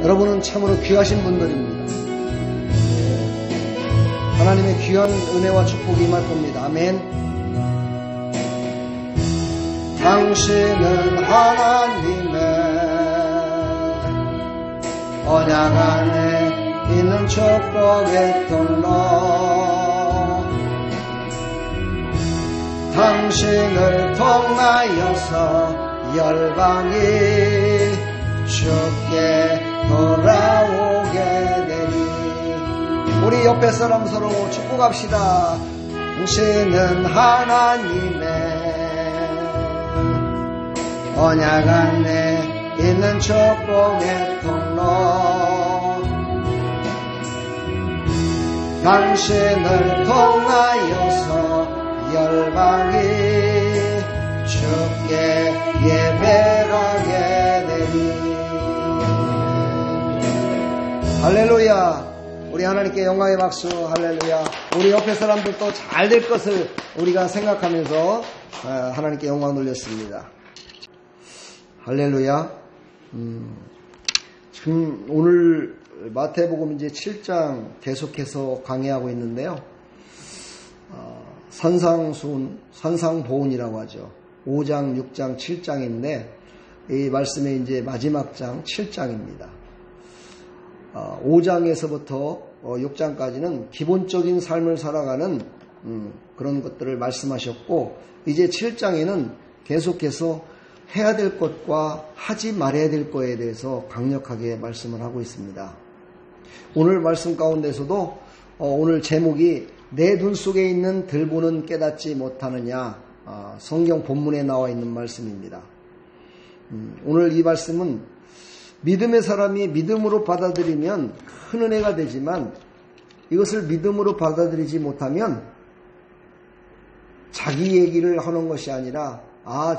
여러분은 참으로 귀하신 분들입니다. 하나님의 귀한 은혜와 축복이 임할 겁니다. 아멘. 당신은 하나님의 언약 안에 있는 축복의 통로, 당신을 통하여서 열방이 주께 돌아오게 되니. 우리 옆에 사람 서로 축복합시다. 당신은 하나님의 언약 안에 있는 축복의 통로, 당신을 통하여서 열방이 주께 예배하게 되니. 할렐루야. 우리 하나님께 영광의 박수. 할렐루야. 우리 옆에 사람들도 잘 될 것을 우리가 생각하면서 하나님께 영광 돌렸습니다. 할렐루야. 지금 오늘 마태복음 이제 7장 계속해서 강의하고 있는데요. 산상보훈이라고 하죠. 5장, 6장, 7장인데 이 말씀의 이제 마지막 장 7장입니다. 5장에서부터 6장까지는 기본적인 삶을 살아가는 그런 것들을 말씀하셨고, 이제 7장에는 계속해서 해야 될 것과 하지 말아야 될 것에 대해서 강력하게 말씀을 하고 있습니다. 오늘 말씀 가운데서도 오늘 제목이 내 눈 속에 있는 들보는 깨닫지 못하느냐, 성경 본문에 나와 있는 말씀입니다. 오늘 이 말씀은 믿음의 사람이 믿음으로 받아들이면 큰 은혜가 되지만, 이것을 믿음으로 받아들이지 못하면 자기 얘기를 하는 것이 아니라,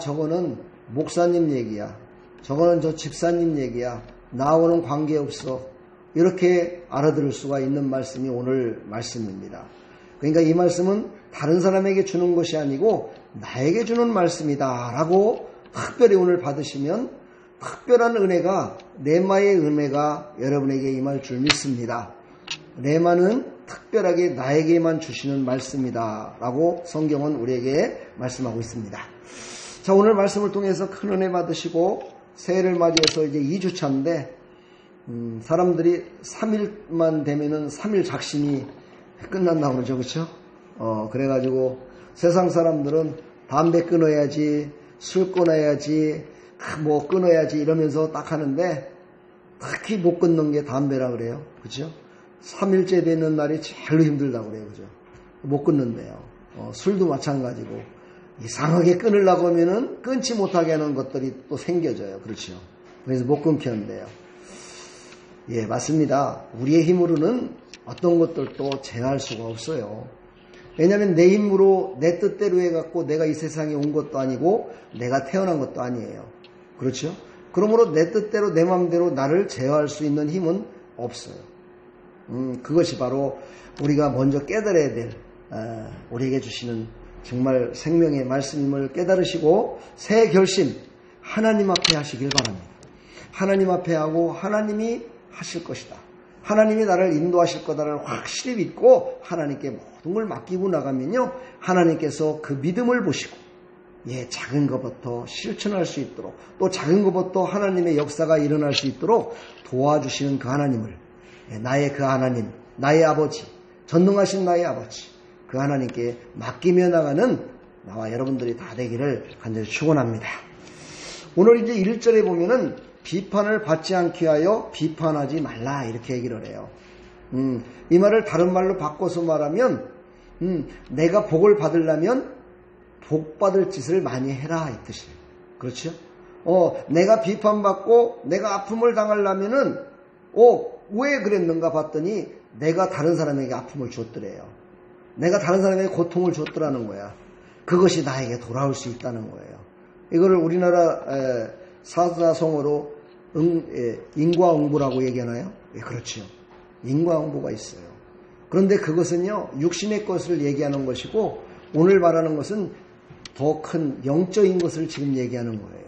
저거는 목사님 얘기야, 저거는 저 집사님 얘기야, 나하고는 관계없어, 이렇게 알아들을 수가 있는 말씀이 오늘 말씀입니다. 그러니까 이 말씀은 다른 사람에게 주는 것이 아니고 나에게 주는 말씀이다 라고 특별히 오늘 받으시면 특별한 은혜가, 레마의 은혜가 여러분에게 임할 줄 믿습니다. 레마는 특별하게 나에게만 주시는 말씀이다 라고 성경은 우리에게 말씀하고 있습니다. 자, 오늘 말씀을 통해서 큰 은혜 받으시고 새해를 맞이해서 이제 2주차인데 사람들이 3일만 되면은 3일 작심이 끝난다고 그러죠. 그렇죠? 그래가지고 세상 사람들은 담배 끊어야지, 술 끊어야지, 뭐 끊어야지 이러면서 딱 하는데 특히 못 끊는 게 담배라 그래요. 그렇죠? 3일째 되는 날이 제일로 힘들다고 그래요. 그죠? 못 끊는데요. 술도 마찬가지고 이상하게 끊으려고 하면은 끊지 못하게 하는 것들이 또 생겨져요. 그렇죠? 그래서 못 끊게 한대요. 예, 맞습니다. 우리의 힘으로는 어떤 것들도 제어할 수가 없어요. 왜냐하면 내 힘으로 내 뜻대로 해갖고 내가 이 세상에 온 것도 아니고 내가 태어난 것도 아니에요. 그렇죠? 그러므로 내 뜻대로 내 마음대로 나를 제어할 수 있는 힘은 없어요. 그것이 바로 우리가 먼저 깨달아야 될 우리에게 주시는 정말 생명의 말씀임을 깨달으시고 새 결심 하나님 앞에 하시길 바랍니다. 하나님 앞에 하고 하나님이 하실 것이다, 하나님이 나를 인도하실 거다를 확실히 믿고 하나님께 모든 걸 맡기고 나가면요, 하나님께서 그 믿음을 보시고 작은 것부터 실천할 수 있도록, 또 작은 것부터 하나님의 역사가 일어날 수 있도록 도와주시는 그 하나님을, 나의 그 하나님, 나의 아버지, 전능하신 나의 아버지, 그 하나님께 맡기며 나가는 나와 여러분들이 다 되기를 간절히 축원합니다. 오늘 이제 1절에 보면은 비판을 받지 않게 하여 비판하지 말라 이렇게 얘기를 해요. 이 말을 다른 말로 바꿔서 말하면 내가 복을 받으려면 복 받을 짓을 많이 해라 이 뜻이에요. 그렇죠? 내가 비판받고 내가 아픔을 당하려면은 왜 그랬는가 봤더니 내가 다른 사람에게 아픔을 줬더래요. 내가 다른 사람에게 고통을 줬더라는 거야. 그것이 나에게 돌아올 수 있다는 거예요. 이거를 우리나라 사자성어로 인과응보라고 얘기하나요? 그렇죠. 인과응보가 있어요. 그런데 그것은요, 육신의 것을 얘기하는 것이고 오늘 말하는 것은 더 큰 영적인 것을 지금 얘기하는 거예요.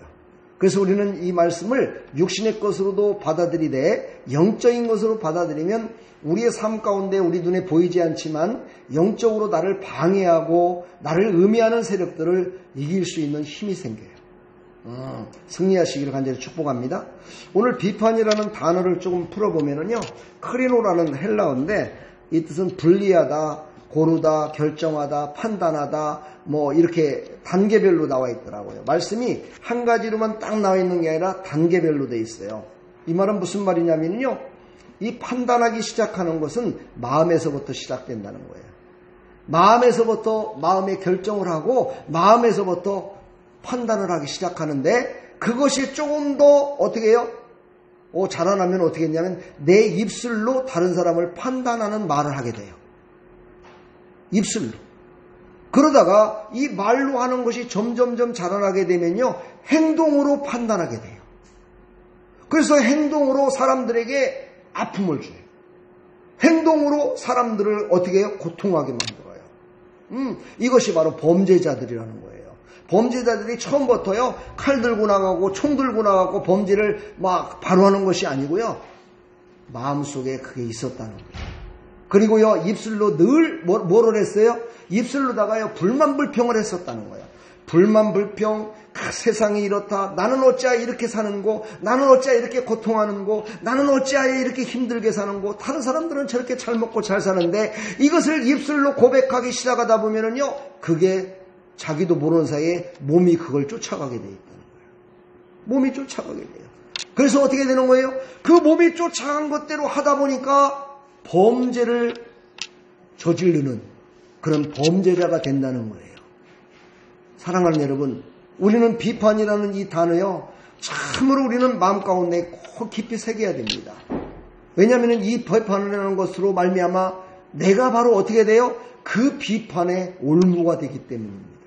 그래서 우리는 이 말씀을 육신의 것으로도 받아들이되 영적인 것으로 받아들이면 우리의 삶 가운데 우리 눈에 보이지 않지만 영적으로 나를 방해하고 나를 음해하는 세력들을 이길 수 있는 힘이 생겨요. 승리하시기를 간절히 축복합니다. 오늘 비판이라는 단어를 조금 풀어보면요, 크리노라는 헬라어인데 이 뜻은 분리하다, 고르다, 결정하다, 판단하다, 뭐 이렇게 단계별로 나와 있더라고요. 말씀이 한 가지로만 딱 나와 있는 게 아니라 단계별로 돼 있어요. 이 말은 무슨 말이냐면요, 이 판단하기 시작하는 것은 마음에서부터 시작된다는 거예요. 마음에서부터 마음의 결정을 하고 마음에서부터 판단을 하기 시작하는데, 그것이 조금 더 어떻게 해요? 자라나면 어떻게 했냐면 내 입술로 다른 사람을 판단하는 말을 하게 돼요. 입술로. 그러다가 이 말로 하는 것이 점점점 자라나게 되면요, 행동으로 판단하게 돼요. 그래서 행동으로 사람들에게 아픔을 줘요. 행동으로 사람들을 어떻게 해요? 고통하게 만들어요. 이것이 바로 범죄자들이라는 거예요. 범죄자들이 처음부터요, 칼 들고 나가고 총 들고 나가고 범죄를 막 바로 하는 것이 아니고요, 마음속에 그게 있었다는 거예요. 그리고요, 입술로 늘 뭐를 했어요? 입술로다가요, 불만불평을 했었다는 거예요. 불만불평, 세상이 이렇다, 나는 어찌하여 이렇게 사는 거, 나는 어찌하여 이렇게 고통하는 거, 나는 어찌하여 이렇게 힘들게 사는 거, 다른 사람들은 저렇게 잘 먹고 잘 사는데, 이것을 입술로 고백하기 시작하다 보면은요, 그게 자기도 모르는 사이에 몸이 그걸 쫓아가게 돼 있다는 거예요. 몸이 쫓아가게 돼요. 그래서 어떻게 되는 거예요? 그 몸이 쫓아간 것대로 하다 보니까 범죄를 저지르는 그런 범죄자가 된다는 거예요. 사랑하는 여러분, 우리는 비판이라는 이 단어요, 참으로 우리는 마음 가운데 꼭 깊이 새겨야 됩니다. 왜냐하면 이 비판이라는 것으로 말미암아 내가 바로 어떻게 돼요? 그 비판의 올무가 되기 때문입니다.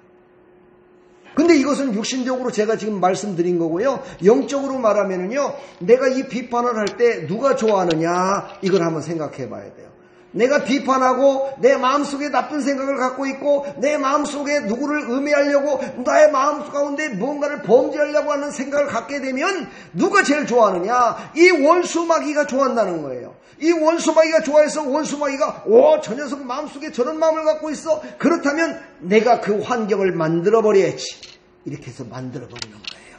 근데 이것은 육신적으로 제가 지금 말씀드린 거고요, 영적으로 말하면은요, 내가 이 비판을 할 때 누가 좋아하느냐, 이걸 한번 생각해 봐야 돼요. 내가 비판하고 내 마음속에 나쁜 생각을 갖고 있고 내 마음속에 누구를 음해하려고 나의 마음 가운데 무언가를 범죄하려고 하는 생각을 갖게 되면 누가 제일 좋아하느냐? 이 원수마귀가 좋아한다는 거예요. 이 원수마귀가 좋아해서 원수마귀가 저 녀석 마음속에 저런 마음을 갖고 있어. 그렇다면 내가 그 환경을 만들어버려야지. 이렇게 해서 만들어버리는 거예요.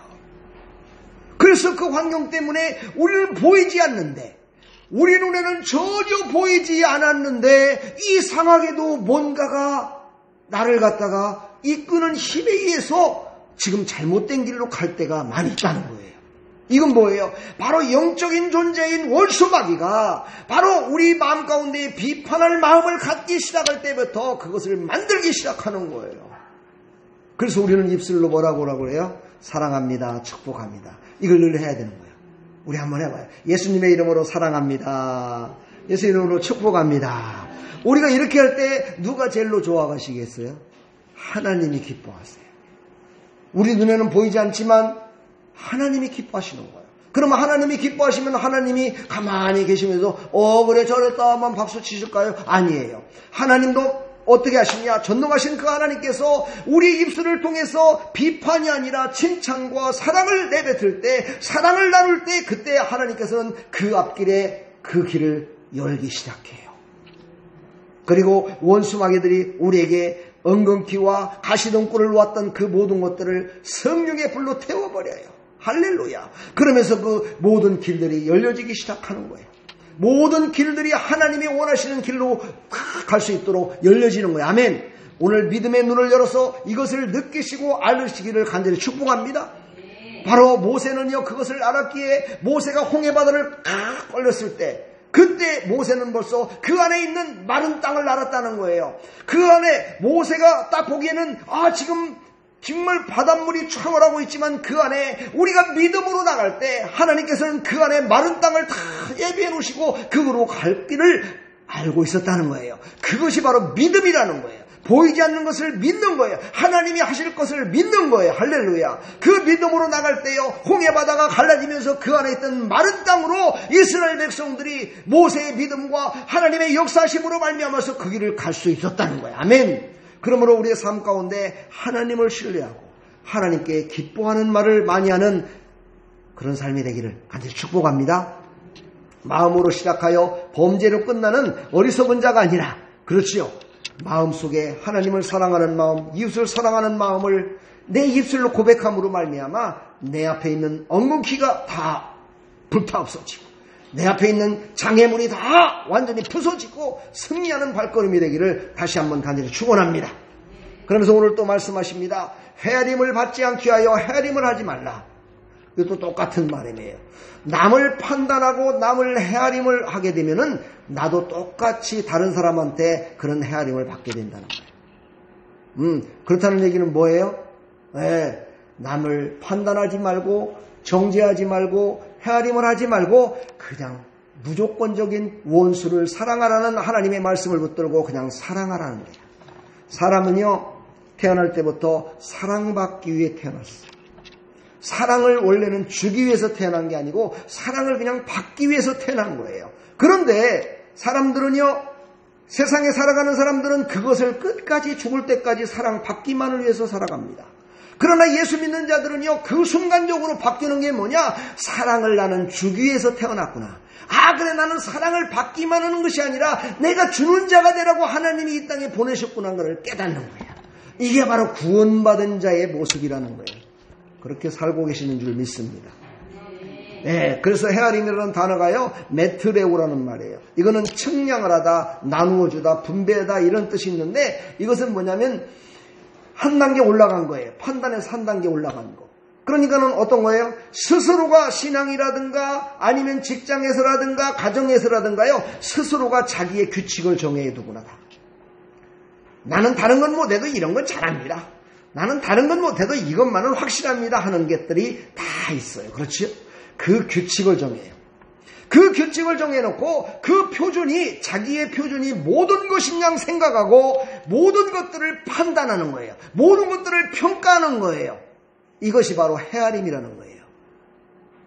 그래서 그 환경 때문에 우리는 보이지 않는데, 우리 눈에는 전혀 보이지 않았는데 이상하게도 뭔가가 나를 갖다가 이끄는 힘에 의해서 지금 잘못된 길로 갈 때가 많이 있다는 거예요. 이건 뭐예요? 바로 영적인 존재인 원수마귀가 바로 우리 마음 가운데 비판할 마음을 갖기 시작할 때부터 그것을 만들기 시작하는 거예요. 그래서 우리는 입술로 뭐라고 그래요? 사랑합니다, 축복합니다. 이걸 늘 해야 되는 거예요. 우리 한번 해봐요. 예수님의 이름으로 사랑합니다. 예수님의 이름으로 축복합니다. 우리가 이렇게 할 때 누가 제일로 좋아하시겠어요? 하나님이 기뻐하세요. 우리 눈에는 보이지 않지만 하나님이 기뻐하시는 거예요. 그러면 하나님이 기뻐하시면 하나님이 가만히 계시면서 그래 저랬다 하면 박수 치실까요? 아니에요. 하나님도 어떻게 하시냐? 전능하신 그 하나님께서 우리 입술을 통해서 비판이 아니라 칭찬과 사랑을 내뱉을 때, 사랑을 나눌 때, 그때 하나님께서는 그 앞길에 그 길을 열기 시작해요. 그리고 원수마귀들이 우리에게 엉겅퀴와 가시덤불을 놓았던 그 모든 것들을 성령의 불로 태워버려요. 할렐루야. 그러면서 그 모든 길들이 열려지기 시작하는 거예요. 모든 길들이 하나님이 원하시는 길로 갈 수 있도록 열려지는 거예요. 아멘. 오늘 믿음의 눈을 열어서 이것을 느끼시고 알으시기를 간절히 축복합니다. 바로 모세는요, 그것을 알았기에 모세가 홍해바다를 걸렸을 때, 그때 모세는 벌써 그 안에 있는 마른 땅을 알았다는 거예요. 그 안에 모세가 딱 보기에는 지금 정말 바닷물이 충만하고 있지만 그 안에 우리가 믿음으로 나갈 때 하나님께서는 그 안에 마른 땅을 다 예비해 놓으시고 그거로 갈 길을 알고 있었다는 거예요. 그것이 바로 믿음이라는 거예요. 보이지 않는 것을 믿는 거예요. 하나님이 하실 것을 믿는 거예요. 할렐루야. 그 믿음으로 나갈 때요, 홍해바다가 갈라지면서 그 안에 있던 마른 땅으로 이스라엘 백성들이 모세의 믿음과 하나님의 역사심으로 말미암아서 그 길을 갈 수 있었다는 거예요. 아멘. 그러므로 우리의 삶 가운데 하나님을 신뢰하고 하나님께 기뻐하는 말을 많이 하는 그런 삶이 되기를 간절히 축복합니다. 마음으로 시작하여 범죄로 끝나는 어리석은 자가 아니라, 그렇지요, 마음속에 하나님을 사랑하는 마음, 이웃을 사랑하는 마음을 내 입술로 고백함으로 말미암아 내 앞에 있는 엉겅퀴가 다 불타없어지고 내 앞에 있는 장애물이 다 완전히 부서지고 승리하는 발걸음이 되기를 다시 한번 간절히 축원합니다. 그러면서 오늘 또 말씀하십니다. 헤아림을 받지 않기 위하여 헤아림을 하지 말라. 이것도 똑같은 말이에요. 남을 판단하고 남을 헤아림을 하게 되면은 나도 똑같이 다른 사람한테 그런 헤아림을 받게 된다는 거예요. 그렇다는 얘기는 뭐예요? 남을 판단하지 말고 정죄하지 말고 헤아림을 하지 말고 그냥 무조건적인 원수를 사랑하라는 하나님의 말씀을 붙들고 그냥 사랑하라는 거예요. 사람은요, 태어날 때부터 사랑받기 위해 태어났어요. 사랑을 원래는 주기 위해서 태어난 게 아니고 사랑을 그냥 받기 위해서 태어난 거예요. 그런데 사람들은요, 세상에 살아가는 사람들은 그것을 끝까지 죽을 때까지 사랑받기만을 위해서 살아갑니다. 그러나 예수 믿는 자들은요, 그 순간적으로 바뀌는 게 뭐냐? 사랑을 나는 주기 위해서 태어났구나. 그래, 나는 사랑을 받기만 하는 것이 아니라 내가 주는 자가 되라고 하나님이 이 땅에 보내셨구나 하는 것을 깨닫는 거예요. 이게 바로 구원받은 자의 모습이라는 거예요. 그렇게 살고 계시는 줄 믿습니다. 그래서 헤아림이라는 단어가요, 메트레오라는 말이에요. 이거는 측량을 하다, 나누어 주다, 분배하다 이런 뜻이 있는데, 이것은 뭐냐면 한 단계 올라간 거예요. 판단에서 한 단계 올라간 거. 그러니까는 어떤 거예요? 스스로가 신앙이라든가 아니면 직장에서라든가 가정에서라든가요, 스스로가 자기의 규칙을 정해 두구나. 나는 다른 건 못해도 이런 건 잘합니다. 나는 다른 건 못해도 이것만은 확실합니다 하는 것들이 다 있어요. 그렇죠? 그 규칙을 정해요. 그 규칙을 정해놓고 그 표준이, 자기의 표준이 모든 것인 양 생각하고 모든 것들을 판단하는 거예요. 모든 것들을 평가하는 거예요. 이것이 바로 헤아림이라는 거예요.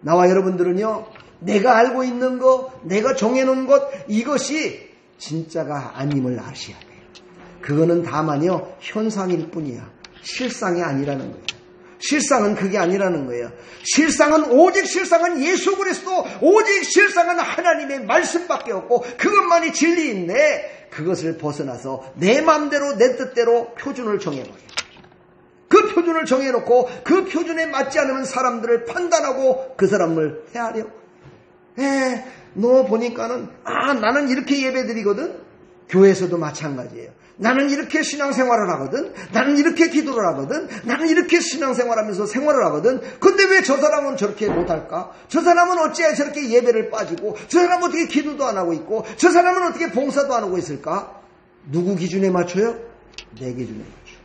나와 여러분들은요, 내가 알고 있는 것, 내가 정해놓은 것, 이것이 진짜가 아님을 아셔야 돼요. 그거는 다만요, 현상일 뿐이야. 실상이 아니라는 거예요. 실상은 그게 아니라는 거예요. 오직 실상은 예수 그리스도, 오직 실상은 하나님의 말씀밖에 없고 그것만이 진리인데, 그것을 벗어나서 내 마음대로 내 뜻대로 표준을 정해버려요. 그 표준을 정해놓고 그 표준에 맞지 않으면 사람들을 판단하고 그 사람을 헤아려. 너 보니까는 나는 이렇게 예배드리거든. 교회에서도 마찬가지예요. 나는 이렇게 신앙생활을 하거든. 나는 이렇게 기도를 하거든. 나는 이렇게 신앙생활하면서 생활을 하거든. 근데 왜 저 사람은 저렇게 못할까? 저 사람은 어찌해 저렇게 예배를 빠지고, 저 사람은 어떻게 기도도 안 하고 있고, 저 사람은 어떻게 봉사도 안 하고 있을까? 누구 기준에 맞춰요? 내 기준에 맞춰.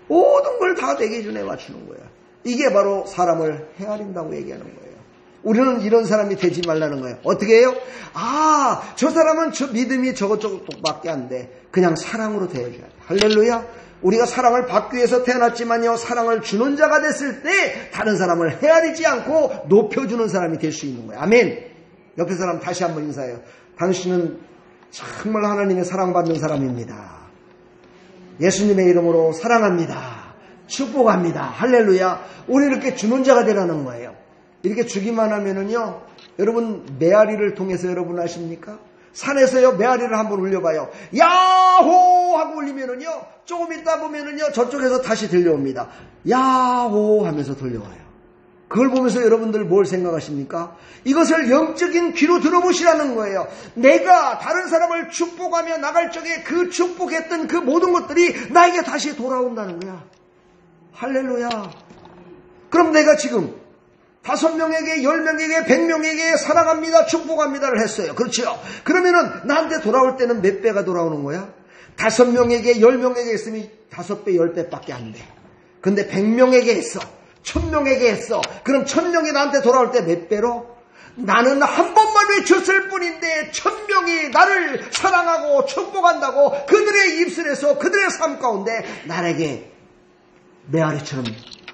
모든 걸 다 내 기준에 맞추는 거야. 이게 바로 사람을 헤아린다고 얘기하는 거예요. 우리는 이런 사람이 되지 말라는 거예요. 어떻게 해요? 저 사람은 저 믿음이 저것저것밖에 안 돼. 그냥 사랑으로 대해줘야 돼. 할렐루야. 우리가 사랑을 받기 위해서 태어났지만요, 사랑을 주는 자가 됐을 때 다른 사람을 헤아리지 않고 높여주는 사람이 될 수 있는 거예요. 아멘. 옆에 사람 다시 한번 인사해요. 당신은 정말 하나님의 사랑받는 사람입니다. 예수님의 이름으로 사랑합니다. 축복합니다. 할렐루야. 우리 이렇게 주는 자가 되라는 거예요. 이렇게 주기만 하면은요, 여러분 메아리를 통해서 여러분 아십니까? 산에서요, 메아리를 한번 울려봐요. 야호 하고 울리면은요, 조금 있다 보면은요, 저쪽에서 다시 들려옵니다. 야호 하면서 들려와요. 그걸 보면서 여러분들 뭘 생각하십니까? 이것을 영적인 귀로 들어보시라는 거예요. 내가 다른 사람을 축복하며 나갈 적에 그 축복했던 그 모든 것들이 나에게 다시 돌아온다는 거야. 할렐루야. 그럼 내가 지금 5명에게, 10명에게, 100명에게 사랑합니다, 축복합니다를 했어요. 그렇죠? 그러면은 나한테 돌아올 때는 몇 배가 돌아오는 거야? 5명에게, 10명에게 했으면 5배, 10배밖에 안 돼. 근데 100명에게 했어. 1000명에게 했어. 그럼 1000명이 나한테 돌아올 때 몇 배로? 나는 한 번만 외쳤을 뿐인데 1000명이 나를 사랑하고 축복한다고 그들의 입술에서 그들의 삶 가운데 나에게 메아리처럼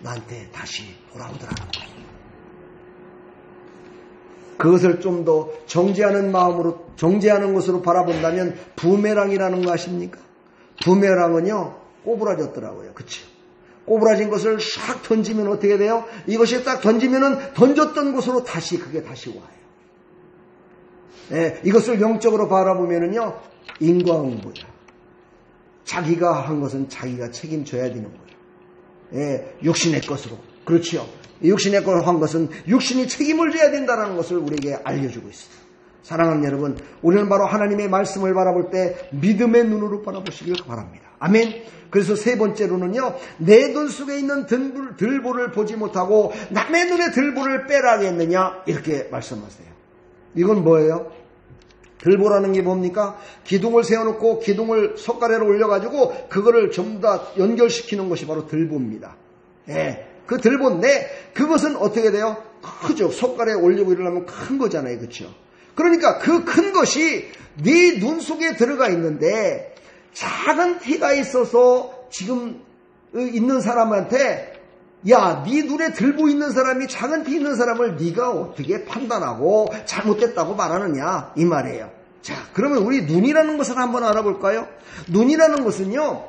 나한테 다시 돌아오더라는 거예요. 그것을 좀 더 정죄하는 마음으로, 정죄하는 것으로 바라본다면 부메랑이라는 거 아십니까? 부메랑은요, 꼬부라졌더라고요. 그치? 꼬부라진 것을 샥 던지면 어떻게 돼요? 이것이 딱 던지면은 던졌던 곳으로 그게 다시 와요. 예, 이것을 영적으로 바라보면은요, 인과응보야. 자기가 한 것은 자기가 책임져야 되는 거예요. 예, 육신의 것으로. 그렇죠. 육신의 것을 한 것은 육신이 책임을 져야 된다는 것을 우리에게 알려주고 있어요. 사랑하는 여러분, 우리는 바로 하나님의 말씀을 바라볼 때 믿음의 눈으로 바라보시길 바랍니다. 아멘. 그래서 세 번째로는요, 내 눈 속에 있는 들보를 보지 못하고 남의 눈에 들보를 빼라겠느냐, 이렇게 말씀하세요. 이건 뭐예요? 들보라는 게 뭡니까? 기둥을 세워놓고 기둥을 석가래로 올려가지고 그거를 전부 다 연결시키는 것이 바로 들보입니다. 예, 그 들보인데 그것은 어떻게 돼요? 크죠. 석가래에 올리고 이러려면 큰 거잖아요. 그렇죠? 그러니까 그 큰 것이 네 눈 속에 들어가 있는데 작은 티가 있어서 지금 있는 사람한테 야, 네 눈에 들보 있는 사람이 작은 티 있는 사람을 네가 어떻게 판단하고 잘못됐다고 말하느냐 이 말이에요. 자, 그러면 우리 눈이라는 것을 한번 알아볼까요? 눈이라는 것은요,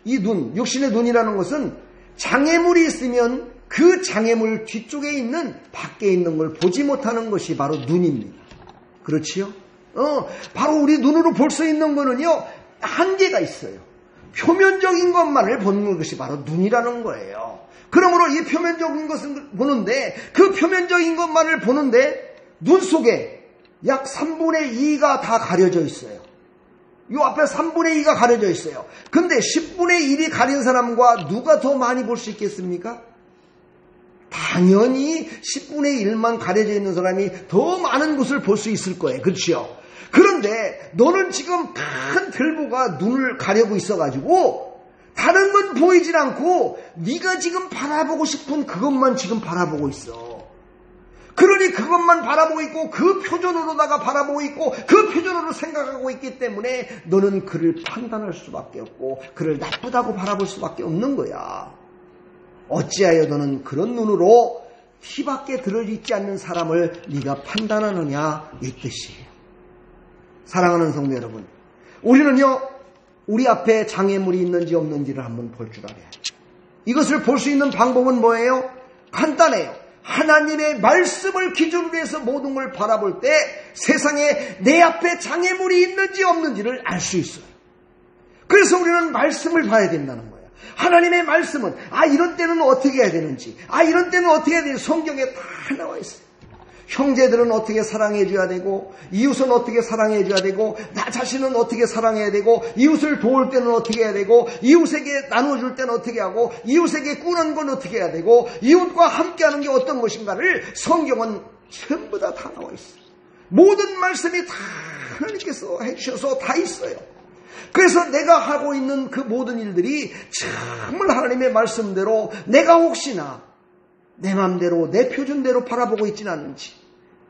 이 눈, 육신의 눈이라는 것은 장애물이 있으면 그 장애물 뒤쪽에 있는 밖에 있는 걸 보지 못하는 것이 바로 눈입니다. 그렇지요? 바로 우리 눈으로 볼 수 있는 거는요, 한계가 있어요. 표면적인 것만을 보는 것이 바로 눈이라는 거예요. 그러므로 이 표면적인 것을 보는데, 그 표면적인 것만을 보는데 눈 속에 약 3분의 2가 다 가려져 있어요. 이 앞에 3분의 2가 가려져 있어요. 근데 10분의 1이 가린 사람과 누가 더 많이 볼 수 있겠습니까? 당연히 10분의 1만 가려져 있는 사람이 더 많은 것을 볼 수 있을 거예요. 그렇죠? 그런데 너는 지금 큰 들보가 눈을 가려고 있어가지고 다른 건 보이질 않고 네가 지금 바라보고 싶은 그것만 지금 바라보고 있어. 그러니 그것만 바라보고 있고 그 표준으로다가 바라보고 있고 그 표준으로 생각하고 있기 때문에 너는 그를 판단할 수밖에 없고 그를 나쁘다고 바라볼 수밖에 없는 거야. 어찌하여 너는 그런 눈으로 티밖에 들어있지 않는 사람을 네가 판단하느냐 이 뜻이에요. 사랑하는 성도 여러분, 우리는요 우리 앞에 장애물이 있는지 없는지를 한번 볼 줄 알아야 해요. 이것을 볼 수 있는 방법은 뭐예요? 간단해요. 하나님의 말씀을 기준으로 해서 모든 걸 바라볼 때 세상에 내 앞에 장애물이 있는지 없는지를 알 수 있어요. 그래서 우리는 말씀을 봐야 된다는 거예요. 하나님의 말씀은 이런 때는 어떻게 해야 되는지, 이런 때는 어떻게 해야 되는지 성경에 다 나와 있어요. 형제들은 어떻게 사랑해줘야 되고, 이웃은 어떻게 사랑해줘야 되고, 나 자신은 어떻게 사랑해야 되고, 이웃을 도울 때는 어떻게 해야 되고, 이웃에게 나눠줄 때는 어떻게 하고, 이웃에게 꾸는 건 어떻게 해야 되고, 이웃과 함께하는 게 어떤 것인가를 성경은 전부 다 나와 있어요. 모든 말씀이 다 하나님께서 해주셔서 다 있어요. 그래서 내가 하고 있는 그 모든 일들이 정말 하나님의 말씀대로 내가 혹시나 내 마음대로 내 표준대로 바라보고 있지는 않는지,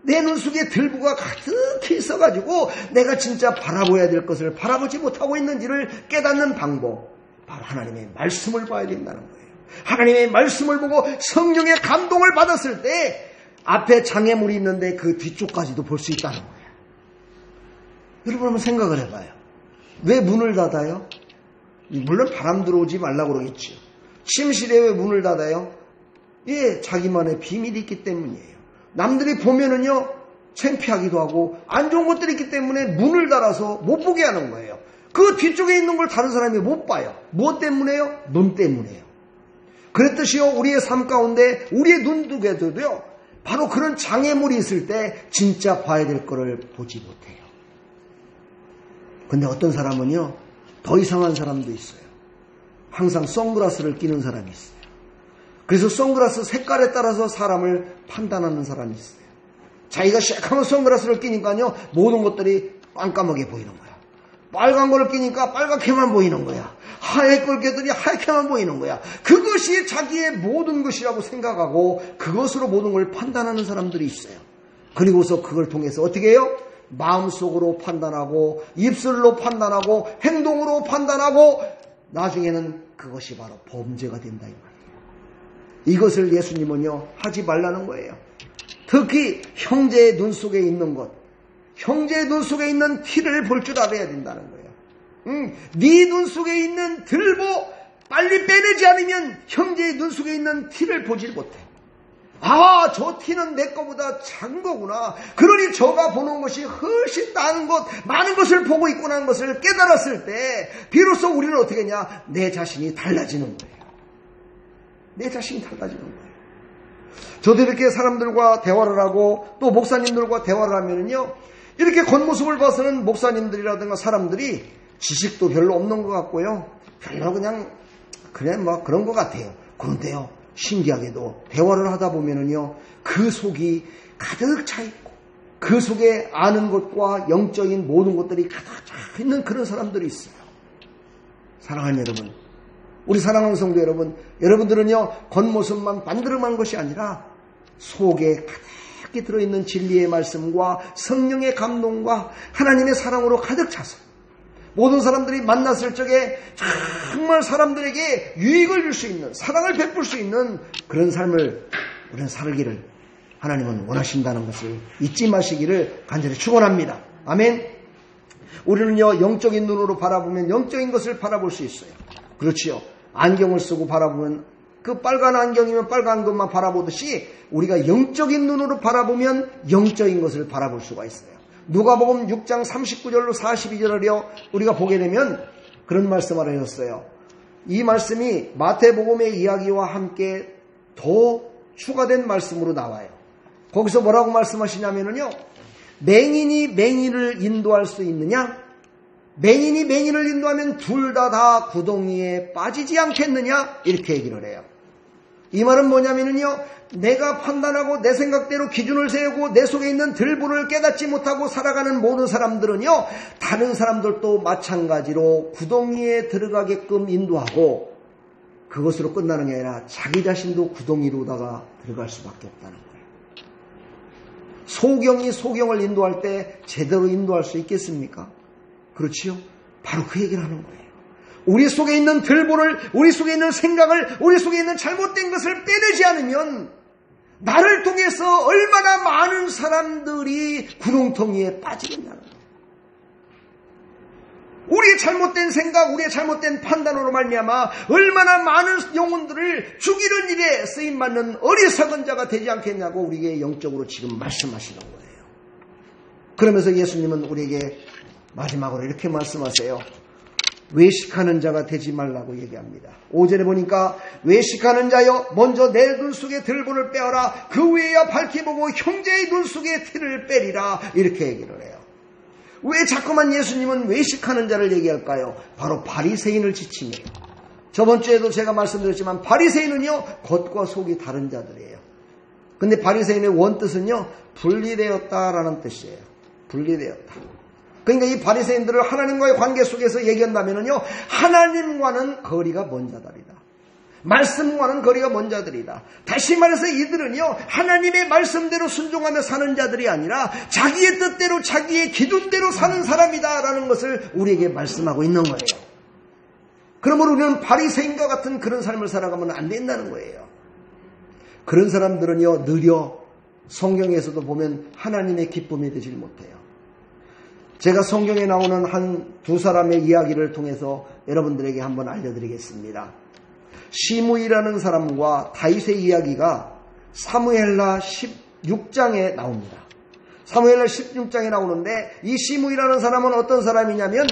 내 눈 속에 들보가 가득히 있어가지고 내가 진짜 바라봐야 될 것을 바라보지 못하고 있는지를 깨닫는 방법, 바로 하나님의 말씀을 봐야 된다는 거예요. 하나님의 말씀을 보고 성령의 감동을 받았을 때 앞에 장애물이 있는데 그 뒤쪽까지도 볼 수 있다는 거예요. 여러분 한번 생각을 해봐요. 왜 문을 닫아요? 물론 바람 들어오지 말라고 그러겠죠. 침실에 왜 문을 닫아요? 예, 자기만의 비밀이 있기 때문이에요. 남들이 보면은요, 창피하기도 하고 안 좋은 것들이 있기 때문에 문을 닫아서 못 보게 하는 거예요. 그 뒤쪽에 있는 걸 다른 사람이 못 봐요. 무엇 때문에요? 눈 때문에요. 그랬듯이요, 우리의 삶 가운데 우리의 눈두개도요, 바로 그런 장애물이 있을 때 진짜 봐야 될 거를 보지 못해요. 근데 어떤 사람은요, 더 이상한 사람도 있어요. 항상 선글라스를 끼는 사람이 있어요. 그래서 선글라스 색깔에 따라서 사람을 판단하는 사람이 있어요. 자기가 새카만 선글라스를 끼니까요, 모든 것들이 깜깜하게 보이는 거야. 빨간 거를 끼니까 빨갛게만 보이는 거야. 하얗게 걸 꼈더니 하얗게만 보이는 거야. 그것이 자기의 모든 것이라고 생각하고 그것으로 모든 걸 판단하는 사람들이 있어요. 그리고서 그걸 통해서 어떻게 해요? 마음속으로 판단하고 입술로 판단하고 행동으로 판단하고 나중에는 그것이 바로 범죄가 된다 이 말이에요. 이것을 예수님은요 하지 말라는 거예요. 특히 형제의 눈 속에 있는 것, 형제의 눈 속에 있는 티를 볼 줄 알아야 된다는 거예요. 네 눈 속에 있는 들보 빨리 빼내지 않으면 형제의 눈 속에 있는 티를 보질 못해. 저 티는 내 거보다 작은 거구나. 그러니 저가 보는 것이 훨씬 많은 것을 보고 있구나 하는 것을 깨달았을 때 비로소 우리는 어떻게 했냐? 내 자신이 달라지는 거예요. 내 자신이 달라지는 거예요. 저도 이렇게 사람들과 대화를 하고 또 목사님들과 대화를 하면은요, 이렇게 겉모습을 봐서는 목사님들이라든가 사람들이 지식도 별로 없는 것 같고요, 별로 그냥 그런 것 같아요. 그런데요, 신기하게도 대화를 하다 보면은요, 그 속이 가득 차 있고 그 속에 아는 것과 영적인 모든 것들이 가득 차 있는 그런 사람들이 있어요. 사랑하는 여러분, 우리 사랑하는 성도 여러분, 여러분들은요, 겉모습만 반드름한 것이 아니라 속에 가득히 들어있는 진리의 말씀과 성령의 감동과 하나님의 사랑으로 가득 차서 모든 사람들이 만났을 적에 정말 사람들에게 유익을 줄 수 있는, 사랑을 베풀 수 있는 그런 삶을 우리는 살기를 하나님은 원하신다는 것을 잊지 마시기를 간절히 축원합니다. 아멘. 우리는요, 영적인 눈으로 바라보면 영적인 것을 바라볼 수 있어요. 그렇지요. 안경을 쓰고 바라보면 그 빨간 안경이면 빨간 것만 바라보듯이 우리가 영적인 눈으로 바라보면 영적인 것을 바라볼 수가 있어요. 누가복음 6장 39절로 42절을 우리가 보게 되면 그런 말씀을 하셨어요. 이 말씀이 마태복음의 이야기와 함께 더 추가된 말씀으로 나와요. 거기서 뭐라고 말씀하시냐면요, 맹인이 맹인을 인도할 수 있느냐? 맹인이 맹인을 인도하면 둘 다 구덩이에 빠지지 않겠느냐? 이렇게 얘기를 해요. 이 말은 뭐냐면요, 내가 판단하고 내 생각대로 기준을 세우고 내 속에 있는 들불을 깨닫지 못하고 살아가는 모든 사람들은요, 다른 사람들도 마찬가지로 구덩이에 들어가게끔 인도하고 그것으로 끝나는 게 아니라 자기 자신도 구덩이로다가 들어갈 수밖에 없다는 거예요. 소경이 소경을 인도할 때 제대로 인도할 수 있겠습니까? 그렇지요? 바로 그 얘기를 하는 거예요. 우리 속에 있는 들보를, 우리 속에 있는 생각을, 우리 속에 있는 잘못된 것을 빼내지 않으면 나를 통해서 얼마나 많은 사람들이 구렁텅이에 빠지겠냐는 거예요. 우리의 잘못된 생각, 우리의 잘못된 판단으로 말미암아 얼마나 많은 영혼들을 죽이는 일에 쓰임받는 어리석은 자가 되지 않겠냐고 우리에게 영적으로 지금 말씀하시는 거예요. 그러면서 예수님은 우리에게 마지막으로 이렇게 말씀하세요. 외식하는 자가 되지 말라고 얘기합니다. 5절에 보니까 외식하는 자여 먼저 내 눈 속에 들보를 빼어라. 그 위에야 밝히 보고 형제의 눈 속에 티를 빼리라. 이렇게 얘기를 해요. 왜 자꾸만 예수님은 외식하는 자를 얘기할까요? 바로 바리새인을 지칭해요. 저번 주에도 제가 말씀드렸지만 바리새인은요, 겉과 속이 다른 자들이에요. 근데 바리새인의 원뜻은요, 분리되었다라는 뜻이에요. 분리되었다. 그러니까 이 바리새인들을 하나님과의 관계 속에서 얘기한다면요, 하나님과는 거리가 먼 자들이다. 말씀과는 거리가 먼 자들이다. 다시 말해서 이들은요, 하나님의 말씀대로 순종하며 사는 자들이 아니라 자기의 뜻대로 자기의 기준대로 사는 사람이다라는 것을 우리에게 말씀하고 있는 거예요. 그러므로 우리는 바리새인과 같은 그런 삶을 살아가면 안 된다는 거예요. 그런 사람들은요, 느려 성경에서도 보면 하나님의 기쁨이 되질 못해요. 제가 성경에 나오는 두 사람의 이야기를 통해서 여러분들에게 한번 알려드리겠습니다. 시므이라는 사람과 다윗의 이야기가 사무엘하 16장에 나옵니다. 사무엘하 16장에 나오는데 이 시므이라는 사람은 어떤 사람이냐면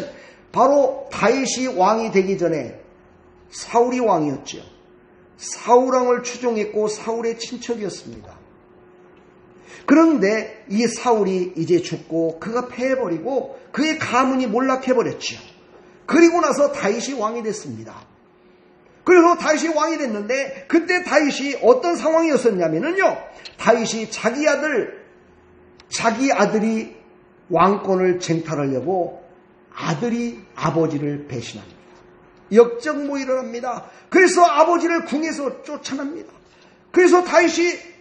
바로 다윗이 왕이 되기 전에 사울이 왕이었죠. 사울왕을 추종했고 사울의 친척이었습니다. 그런데 이 사울이 이제 죽고 그가 패해버리고 그의 가문이 몰락해버렸죠. 그리고 나서 다윗이 왕이 됐습니다. 그래서 다윗이 왕이 됐는데 그때 다윗이 어떤 상황이었었냐면요, 다윗이 자기 아들이 왕권을 쟁탈하려고 아들이 아버지를 배신합니다. 역적모의를 합니다. 그래서 아버지를 궁에서 쫓아납니다. 그래서 다윗이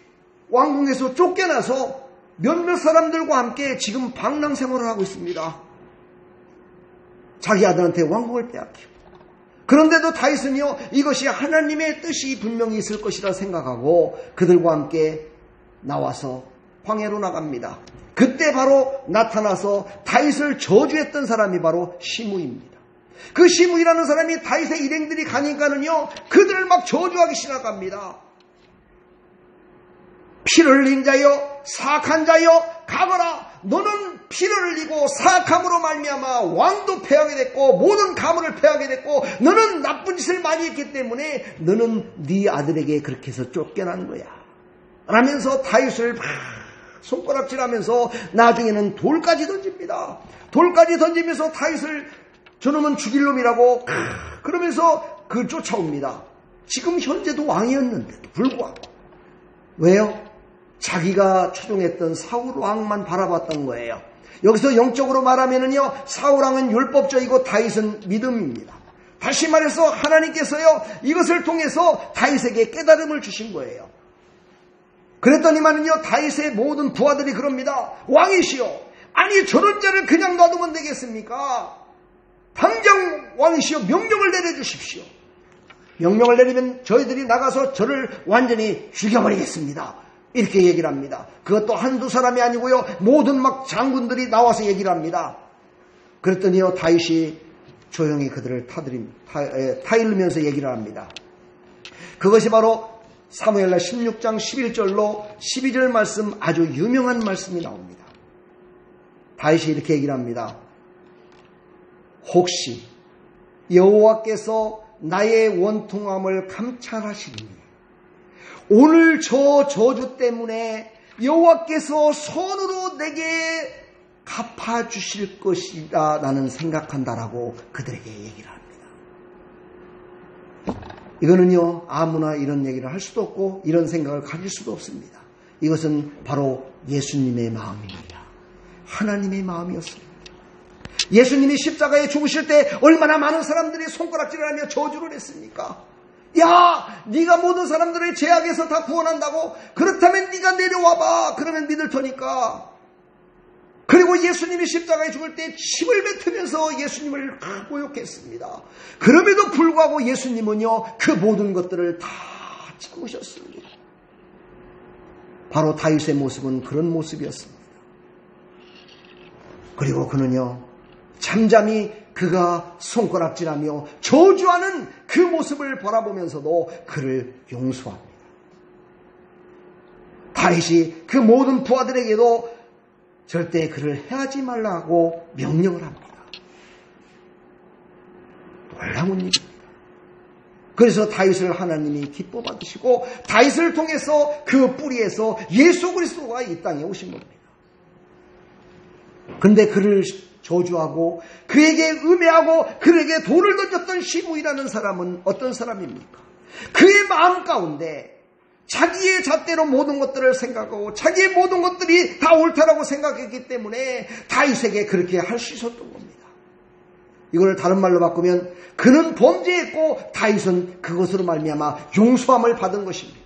왕궁에서 쫓겨나서 몇몇 사람들과 함께 지금 방랑 생활을 하고 있습니다. 자기 아들한테 왕궁을 빼앗기고. 그런데도 다윗은요, 이것이 하나님의 뜻이 분명히 있을 것이라 생각하고 그들과 함께 나와서 황해로 나갑니다. 그때 바로 나타나서 다윗을 저주했던 사람이 바로 시므이입니다. 그 시므이라는 사람이 다윗의 일행들이 가니까는요, 그들을 막 저주하기 시작합니다. 피를 흘린 자여, 사악한 자여, 가거라. 너는 피를 흘리고 사악함으로 말미암아 왕도 패하게 됐고 모든 가문을 패하게 됐고 너는 나쁜 짓을 많이 했기 때문에 너는 네 아들에게 그렇게 해서 쫓겨난 거야 라면서 다윗을 막 손가락질하면서 나중에는 돌까지 던집니다. 돌까지 던지면서 다윗을 저놈은 죽일 놈이라고 그러면서 그 쫓아옵니다. 지금 현재도 왕이었는데도 불구하고. 왜요? 자기가 추종했던 사울 왕만 바라봤던 거예요. 여기서 영적으로 말하면은요, 사울 왕은 율법적이고 다윗은 믿음입니다. 다시 말해서 하나님께서요, 이것을 통해서 다윗에게 깨달음을 주신 거예요. 그랬더니만은요, 다윗의 모든 부하들이 그럽니다. 왕이시여, 아니 저런 자를 그냥 놔두면 되겠습니까? 당장 왕이시여 명령을 내려주십시오. 명령을 내리면 저희들이 나가서 저를 완전히 죽여버리겠습니다. 이렇게 얘기를 합니다. 그것도 한두 사람이 아니고요, 모든 막 장군들이 나와서 얘기를 합니다. 그랬더니요, 다윗이 조용히 그들을 타일르면서 얘기를 합니다. 그것이 바로 사무엘라 16장 11절로 12절 말씀, 아주 유명한 말씀이 나옵니다. 다윗이 이렇게 얘기를 합니다. 혹시 여호와께서 나의 원통함을 감찰하시리니 오늘 저 저주 때문에 여호와께서 손으로 내게 갚아주실 것이다 나는 생각한다라고 그들에게 얘기를 합니다. 이거는요, 아무나 이런 얘기를 할 수도 없고 이런 생각을 가질 수도 없습니다. 이것은 바로 예수님의 마음입니다. 하나님의 마음이었습니다. 예수님이 십자가에 죽으실 때 얼마나 많은 사람들이 손가락질을 하며 저주를 했습니까? 야, 네가 모든 사람들을 죄악에서 다 구원한다고? 그렇다면 네가 내려와봐. 그러면 믿을 테니까. 그리고 예수님이 십자가에 죽을 때 침을 뱉으면서 예수님을 모욕했습니다. 그럼에도 불구하고 예수님은요, 그 모든 것들을 다 참으셨습니다. 바로 다윗의 모습은 그런 모습이었습니다. 그리고 그는요, 잠잠히 그가 손가락질하며 저주하는 그 모습을 바라보면서도 그를 용서합니다. 다윗이 그 모든 부하들에게도 절대 그를 해하지 말라고 명령을 합니다. 놀라운 일입니다. 그래서 다윗을 하나님이 기뻐 받으시고 다윗을 통해서 그 뿌리에서 예수 그리스도가 이 땅에 오신 겁니다. 그런데 그를 저주하고 그에게 음해하고 그에게 돌을 던졌던 시므이라는 사람은 어떤 사람입니까? 그의 마음 가운데 자기의 잣대로 모든 것들을 생각하고 자기의 모든 것들이 다 옳다라고 생각했기 때문에 다윗에게 그렇게 할 수 있었던 겁니다. 이걸 다른 말로 바꾸면 그는 범죄했고 다윗은 그것으로 말미암아 용서함을 받은 것입니다.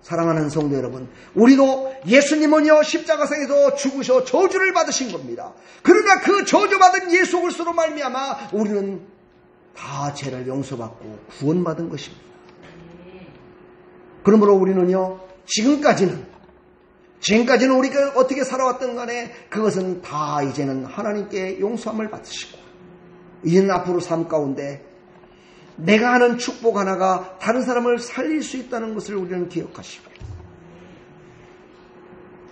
사랑하는 성도 여러분, 우리도 예수님은요, 십자가상에서 죽으셔 저주를 받으신 겁니다. 그러나 그 저주받은 예수 그리스도로 말미암아 우리는 다 죄를 용서받고 구원받은 것입니다. 그러므로 우리는요, 지금까지는 우리가 어떻게 살아왔던 간에 그것은 다 이제는 하나님께 용서함을 받으시고 이제는 앞으로 삶 가운데 내가 하는 축복 하나가 다른 사람을 살릴 수 있다는 것을 우리는 기억하시고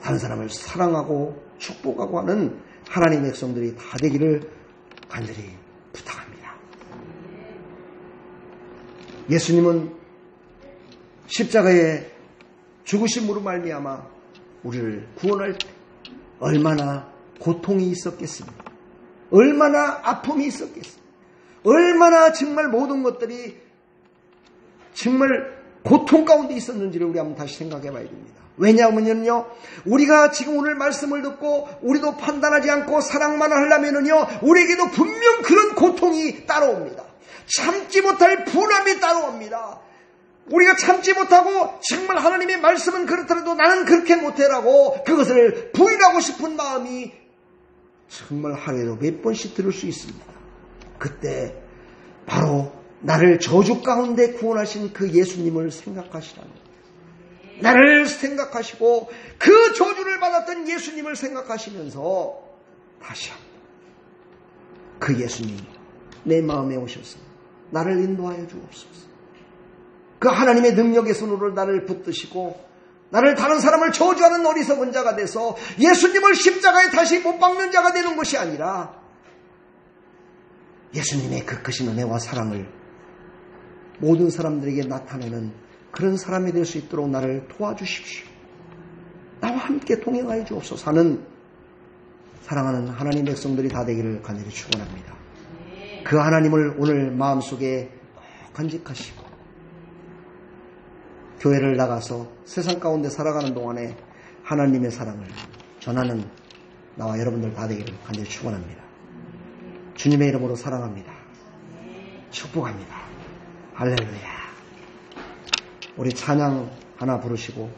다른 사람을 사랑하고 축복하고 하는 하나님의 백성들이 다 되기를 간절히 부탁합니다. 예수님은 십자가에 죽으심으로 말미암아 우리를 구원할 때 얼마나 고통이 있었겠습니까? 얼마나 아픔이 있었겠습니까? 얼마나 정말 모든 것들이 정말 고통 가운데 있었는지를 우리 한번 다시 생각해 봐야 됩니다. 왜냐하면요, 우리가 지금 오늘 말씀을 듣고 우리도 판단하지 않고 사랑만 하려면요, 우리에게도 분명 그런 고통이 따라옵니다. 참지 못할 분함이 따라옵니다. 우리가 참지 못하고 정말 하나님의 말씀은 그렇더라도 나는 그렇게 못해라고 그것을 부인하고 싶은 마음이 정말 하루에도 몇 번씩 들을 수 있습니다. 그때 바로 나를 저주 가운데 구원하신 그 예수님을 생각하시라는 거예요. 나를 생각하시고 그 저주를 받았던 예수님을 생각하시면서 다시 한번 그 예수님, 내 마음에 오셔서 나를 인도하여 주옵소서. 그 하나님의 능력의 손으로 나를 붙드시고 나를 다른 사람을 저주하는 어리석은 자가 돼서 예수님을 십자가에 다시 못 박는 자가 되는 것이 아니라 예수님의 그 크신 은혜와 사랑을 모든 사람들에게 나타내는 그런 사람이 될 수 있도록 나를 도와주십시오. 나와 함께 동행하여 주옵소서 하는 사랑하는 하나님 백성들이 다 되기를 간절히 축원합니다. 그 하나님을 오늘 마음속에 간직하시고 교회를 나가서 세상 가운데 살아가는 동안에 하나님의 사랑을 전하는 나와 여러분들 다 되기를 간절히 축원합니다. 주님의 이름으로 사랑합니다. 축복합니다. 할렐루야. 우리 찬양 하나 부르시고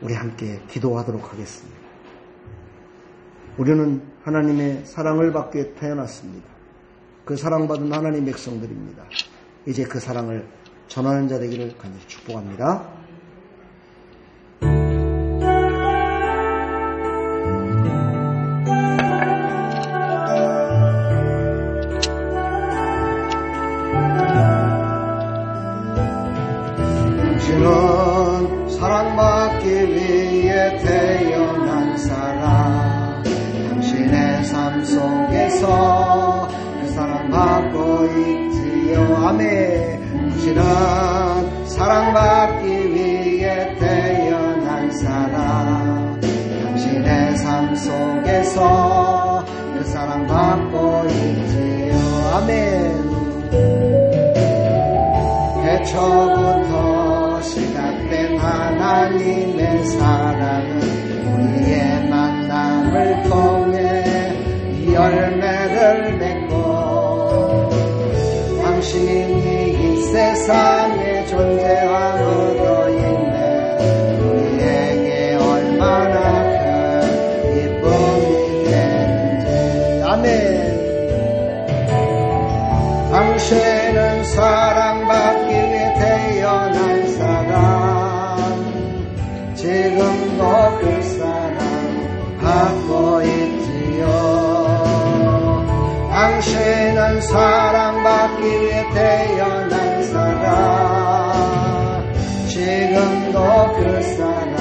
우리 함께 기도하도록 하겠습니다. 우리는 하나님의 사랑을 받기 위해 태어났습니다. 그 사랑받은 하나님 백성들입니다. 이제 그 사랑을 전하는 자 되기를 간절히 축복합니다. 당신은 사랑받기 위해 태어난 사람, 당신의 삶 속에서 그 사랑받고 있지요. 아멘. 당신은 사랑받기 위해 태어난 사람, 당신의 삶 속에서 그 사랑받고 있지요. 아멘. 태초부터 시작된 하나님의 사랑은 우리의 만남을 통해 열매를 맺고 당신이 이 세상에 존재함으로 인해 우리에게 얼마나 큰 기쁨이 되는지. 아멘. 당신은 사랑받기 위해 태어난 사람, 지금도 그 사랑 받고 있지요. 당신은 사랑받기 위해 태어난 사람, 지금도 그 사랑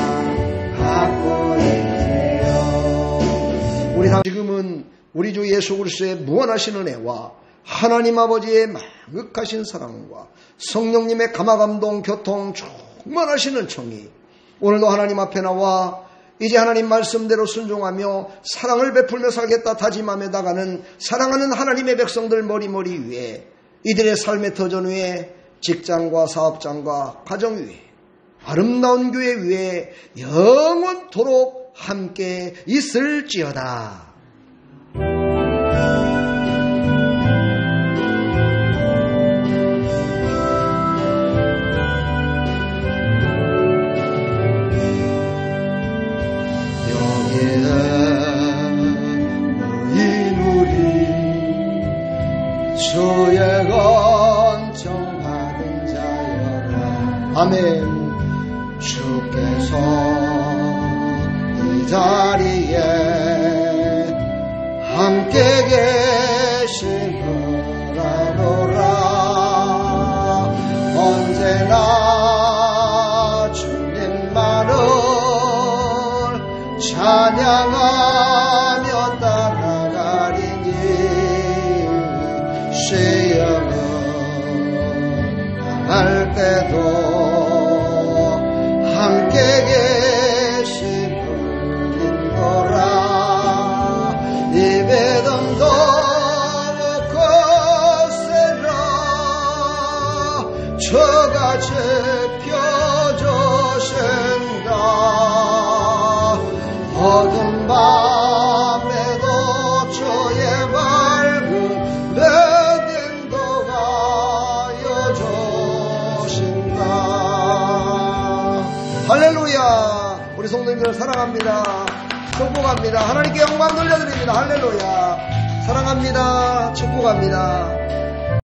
받고 있지요. 우리 지금은 우리 주 예수 그리스도의 무한하신 은혜와 하나님 아버지의 만극하신 사랑과 성령님의 감화감동 교통 충만하신 은총이 오늘도 하나님 앞에 나와 이제 하나님 말씀대로 순종하며 사랑을 베풀며 살겠다 다짐하며 나가는 사랑하는 하나님의 백성들 머리머리 위에 이들의 삶의 터전 위에 직장과 사업장과 가정 위에 아름다운 교회 위에 영원토록 함께 있을지어다. 주의 건정받은 자여라. 아멘. 주께서 이 자리에 함께 계시노라노라. 언제나 주님만을 찬양하며 따라가리니 시험을 당할 때도 함께 계시는 인도라. 입에 덤도 거세라. 저가 지켜주신다. 어두운 밤에도 저의 밝은 레딘도가 여주신다. 할렐루야. 우리 성도님들 사랑합니다. 축복합니다. 하나님께 영광 돌려드립니다. 할렐루야. 사랑합니다. 축복합니다.